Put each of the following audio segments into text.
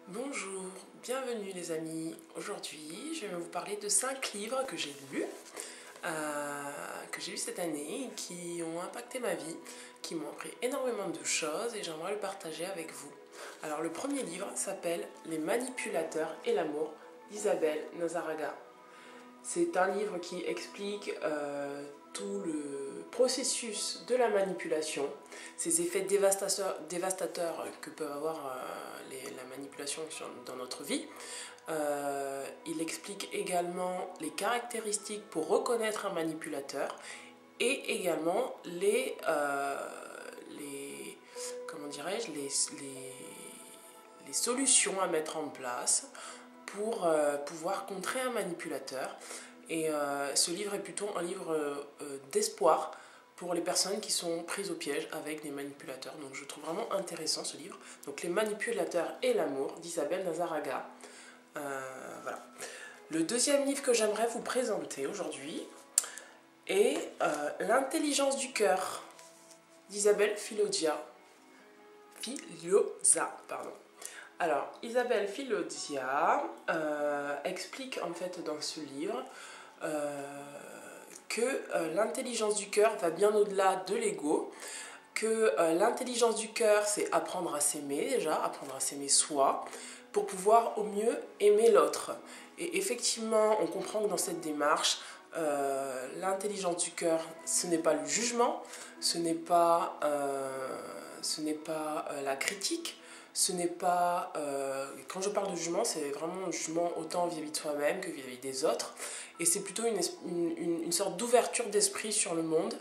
Bonjour, bienvenue les amis. Aujourd'hui, je vais vous parler de 5 livres que j'ai lus, cette année, qui ont impacté ma vie, qui m'ont appris énormément de choses et j'aimerais le partager avec vous. Alors le premier livre s'appelle Les manipulateurs et l'amour d'Isabelle Nazaraga. C'est un livre qui explique tout le processus de la manipulation, ces effets dévastateurs que peuvent avoir la manipulation dans notre vie. Il explique également les caractéristiques pour reconnaître un manipulateur et également comment dirais-je, les solutions à mettre en place pour pouvoir contrer un manipulateur. Et ce livre est plutôt un livre d'espoir pour les personnes qui sont prises au piège avec des manipulateurs. Donc je trouve vraiment intéressant ce livre. Donc Les manipulateurs et l'amour d'Isabelle Nazaraga. Voilà. Le deuxième livre que j'aimerais vous présenter aujourd'hui est L'intelligence du cœur d'Isabelle Filozza. Alors, Isabelle Filozza explique en fait dans ce livre que l'intelligence du cœur va bien au-delà de l'ego, que l'intelligence du cœur c'est apprendre à s'aimer déjà, apprendre à s'aimer soi, pour pouvoir au mieux aimer l'autre. Et effectivement, on comprend que dans cette démarche, l'intelligence du cœur, ce n'est pas le jugement, ce n'est pas la critique, ce n'est pas... quand je parle de jugement, c'est vraiment un jugement autant vis-à-vis de soi-même que vis-à-vis des autres. Et c'est plutôt une sorte d'ouverture d'esprit sur le monde,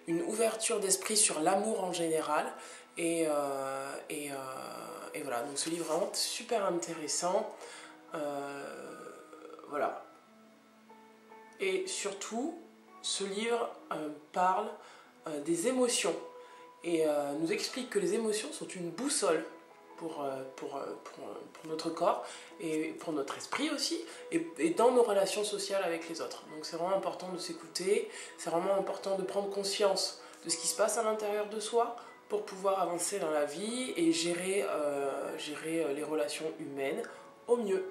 une ouverture d'esprit sur l'amour en général. Et voilà, donc ce livre est vraiment super intéressant. Voilà. Et surtout, ce livre parle des émotions et nous explique que les émotions sont une boussole pour notre corps et pour notre esprit aussi, et dans nos relations sociales avec les autres. Donc c'est vraiment important de s'écouter, c'est vraiment important de prendre conscience de ce qui se passe à l'intérieur de soi pour pouvoir avancer dans la vie et gérer les relations humaines au mieux.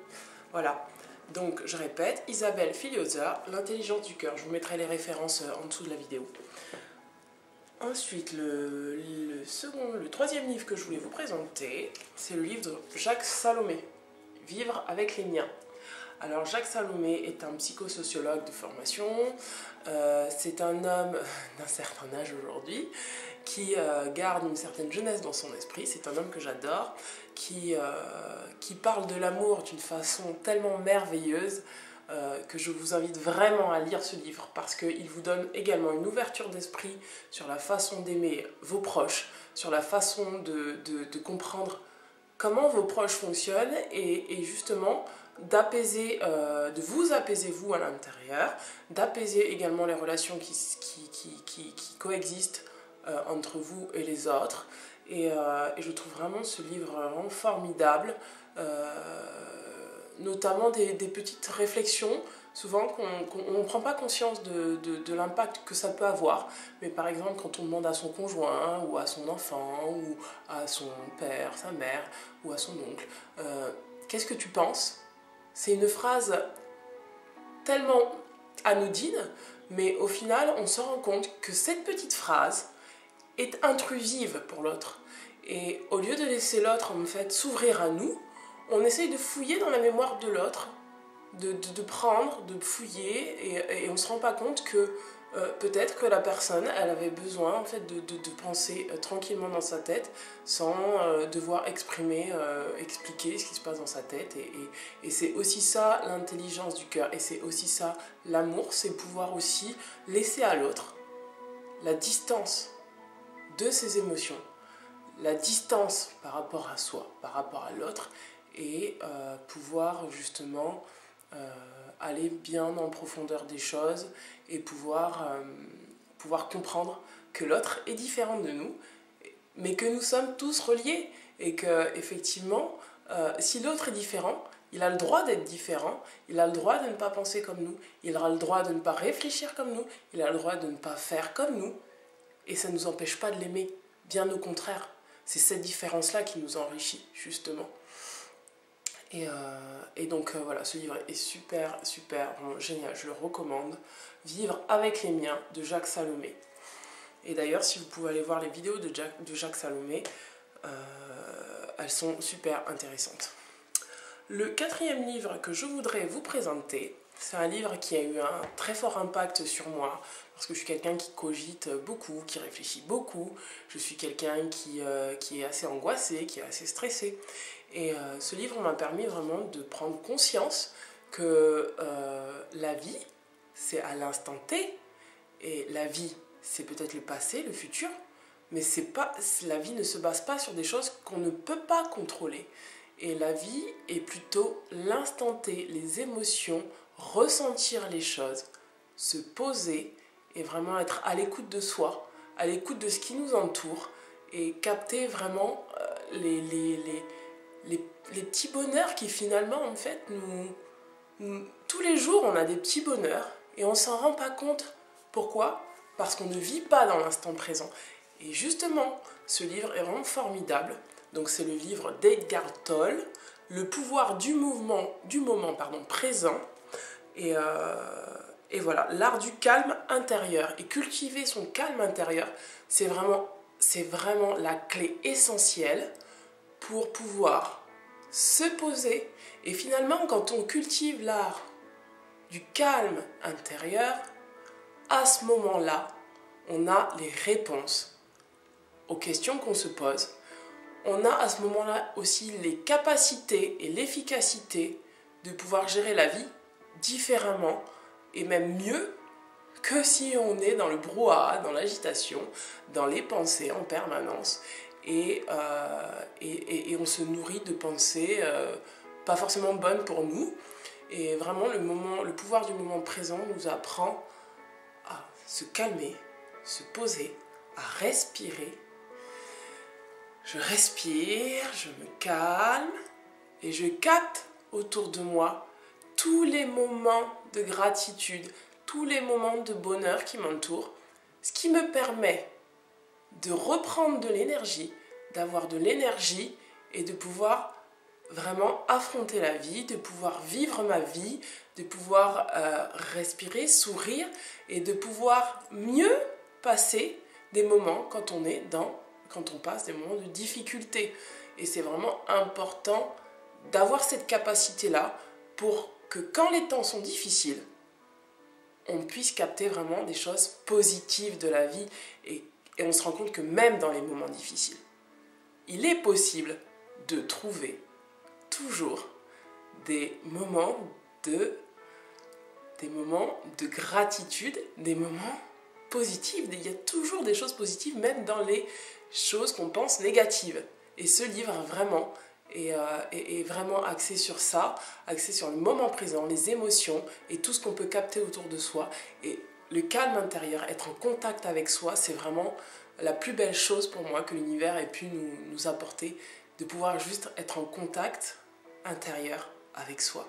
Voilà. Donc je répète, Isabelle Filozza, L'intelligence du cœur. Je vous mettrai les références en dessous de la vidéo. Ensuite, le troisième livre que je voulais vous présenter, c'est le livre de Jacques Salomé, Vivre avec les miens. Alors Jacques Salomé est un psychosociologue de formation, c'est un homme d'un certain âge aujourd'hui, qui garde une certaine jeunesse dans son esprit, c'est un homme que j'adore, qui parle de l'amour d'une façon tellement merveilleuse, que je vous invite vraiment à lire ce livre parce qu'il vous donne également une ouverture d'esprit sur la façon d'aimer vos proches, sur la façon de comprendre comment vos proches fonctionnent et justement de vous apaiser vous à l'intérieur, d'apaiser également les relations qui coexistent entre vous et les autres. Et je trouve vraiment ce livre vraiment formidable. Notamment des petites réflexions, souvent qu'on ne prend pas conscience de l'impact que ça peut avoir. Mais par exemple, quand on demande à son conjoint, ou à son enfant, ou à son père, sa mère, ou à son oncle, qu'est-ce que tu penses? C'est une phrase tellement anodine, mais au final, on se rend compte que cette petite phrase est intrusive pour l'autre. Et au lieu de laisser l'autre en fait s'ouvrir à nous, on essaye de fouiller dans la mémoire de l'autre, de prendre, de fouiller, et on ne se rend pas compte que peut-être que la personne, elle avait besoin en fait, de penser tranquillement dans sa tête, sans devoir exprimer, expliquer ce qui se passe dans sa tête. Et c'est aussi ça l'intelligence du cœur, et c'est aussi ça l'amour, c'est pouvoir aussi laisser à l'autre la distance de ses émotions, la distance par rapport à soi, par rapport à l'autre, et pouvoir justement aller bien en profondeur des choses et pouvoir comprendre que l'autre est différent de nous, mais que nous sommes tous reliés et que effectivement, si l'autre est différent, il a le droit d'être différent, il a le droit de ne pas penser comme nous, il a le droit de ne pas réfléchir comme nous, il a le droit de ne pas faire comme nous, et ça ne nous empêche pas de l'aimer, bien au contraire. C'est cette différence-là qui nous enrichit, justement. Et donc voilà, ce livre est super, super, vraiment génial, je le recommande. Vivre avec les miens de Jacques Salomé. Et d'ailleurs, si vous pouvez aller voir les vidéos de Jacques Salomé, elles sont super intéressantes. Le quatrième livre que je voudrais vous présenter, c'est un livre qui a eu un très fort impact sur moi, parce que je suis quelqu'un qui cogite beaucoup, qui réfléchit beaucoup, je suis quelqu'un qui est assez angoissé, qui est assez stressé. Et ce livre m'a permis vraiment de prendre conscience que la vie, c'est à l'instant T, et la vie, c'est peut-être le passé, le futur, mais la vie ne se base pas sur des choses qu'on ne peut pas contrôler. Et la vie est plutôt l'instant T, les émotions, ressentir les choses, se poser et vraiment être à l'écoute de soi, à l'écoute de ce qui nous entoure et capter vraiment les petits bonheurs qui finalement en fait tous les jours on a des petits bonheurs et on s'en rend pas compte. Pourquoi? Parce qu'on ne vit pas dans l'instant présent. Et justement, ce livre est vraiment formidable. Donc c'est le livre d'Edgar Tolle, Le pouvoir du moment présent. Et voilà, l'art du calme intérieur. Et cultiver son calme intérieur, c'est vraiment la clé essentielle pour pouvoir se poser. Et finalement, quand on cultive l'art du calme intérieur, à ce moment-là, on a les réponses aux questions qu'on se pose. On a à ce moment-là aussi les capacités et l'efficacité de pouvoir gérer la vie différemment et même mieux que si on est dans le brouhaha, dans l'agitation, dans les pensées en permanence et on se nourrit de pensées pas forcément bonnes pour nous. Et vraiment le pouvoir du moment présent nous apprend à se calmer, se poser, à respirer. Je respire, je me calme et je capte autour de moi tous les moments de gratitude, tous les moments de bonheur qui m'entourent, ce qui me permet de reprendre de l'énergie, d'avoir de l'énergie et de pouvoir vraiment affronter la vie, de pouvoir vivre ma vie, de pouvoir respirer, sourire et de pouvoir mieux passer des moments quand on passe des moments de difficulté. Et c'est vraiment important d'avoir cette capacité-là pour que quand les temps sont difficiles, on puisse capter vraiment des choses positives de la vie et on se rend compte que même dans les moments difficiles, il est possible de trouver toujours des moments de gratitude, des moments positifs. Il y a toujours des choses positives, même dans les choses qu'on pense négatives. Et ce livre vraiment est vraiment axé sur ça, axé sur le moment présent, les émotions et tout ce qu'on peut capter autour de soi. Et le calme intérieur, être en contact avec soi, c'est vraiment la plus belle chose pour moi que l'univers ait pu nous apporter, de pouvoir juste être en contact intérieur avec soi.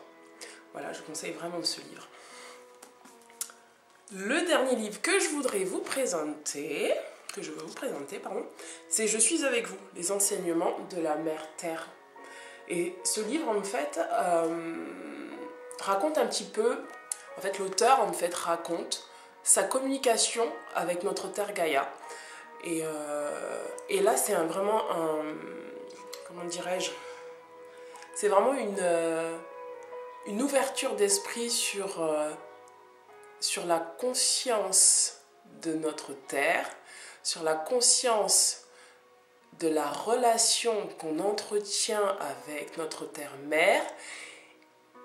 Voilà, je conseille vraiment ce livre. Le dernier livre que je voudrais vous présenter, c'est Je suis avec vous, les enseignements de la Mère Terre. Et ce livre, en fait, raconte un petit peu, en fait, l'auteur, en fait, raconte sa communication avec notre Terre Gaïa. Et là, c'est vraiment comment dirais-je, c'est vraiment une ouverture d'esprit sur la conscience de notre Terre, sur la conscience de la relation qu'on entretient avec notre Terre-Mère.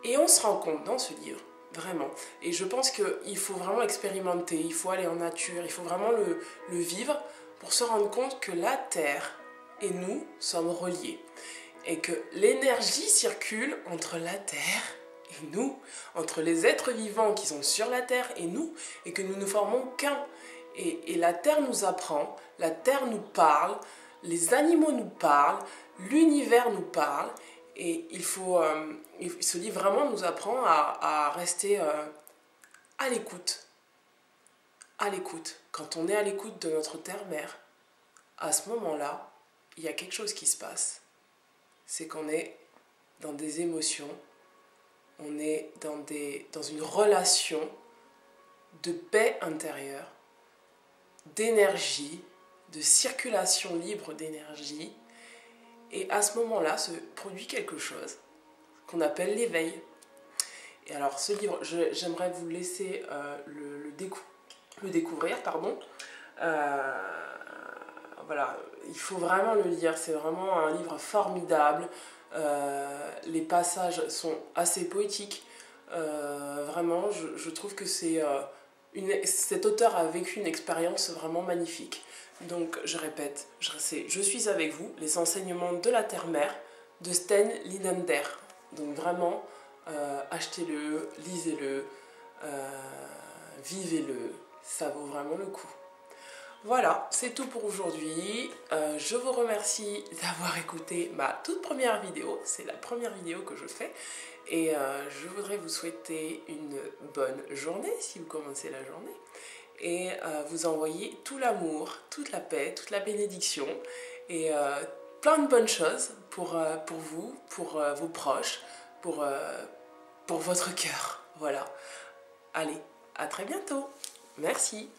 Et on se rend compte dans ce livre, vraiment. Et je pense qu'il faut vraiment expérimenter, il faut aller en nature, il faut vraiment le vivre pour se rendre compte que la Terre et nous sommes reliés. Et que l'énergie circule entre la Terre et nous, entre les êtres vivants qui sont sur la Terre et nous, et que nous ne formons qu'un. Et la Terre nous apprend, la Terre nous parle, les animaux nous parlent, l'univers nous parle, et ce livre vraiment nous apprend à rester à l'écoute. À l'écoute. Quand on est à l'écoute de notre Terre-Mère, à ce moment-là, il y a quelque chose qui se passe. C'est qu'on est dans des émotions, on est dans une relation de paix intérieure, d'énergie, de circulation libre d'énergie. Et à ce moment-là se produit quelque chose qu'on appelle l'éveil. Et alors ce livre, j'aimerais vous laisser le découvrir. Voilà, il faut vraiment le lire, c'est vraiment un livre formidable. Les passages sont assez poétiques. Vraiment, je trouve que cet auteur a vécu une expérience vraiment magnifique. Donc, je répète, je suis avec vous, les enseignements de la Terre-Mère de Sten Linander. Donc, vraiment, achetez-le, lisez-le, vivez-le, ça vaut vraiment le coup. Voilà, c'est tout pour aujourd'hui. Je vous remercie d'avoir écouté ma toute première vidéo. C'est la première vidéo que je fais. Et je voudrais vous souhaiter une bonne journée si vous commencez la journée. Et vous envoyer tout l'amour, toute la paix, toute la bénédiction. Et plein de bonnes choses pour vous, pour vos proches, pour votre cœur. Voilà. Allez, à très bientôt. Merci.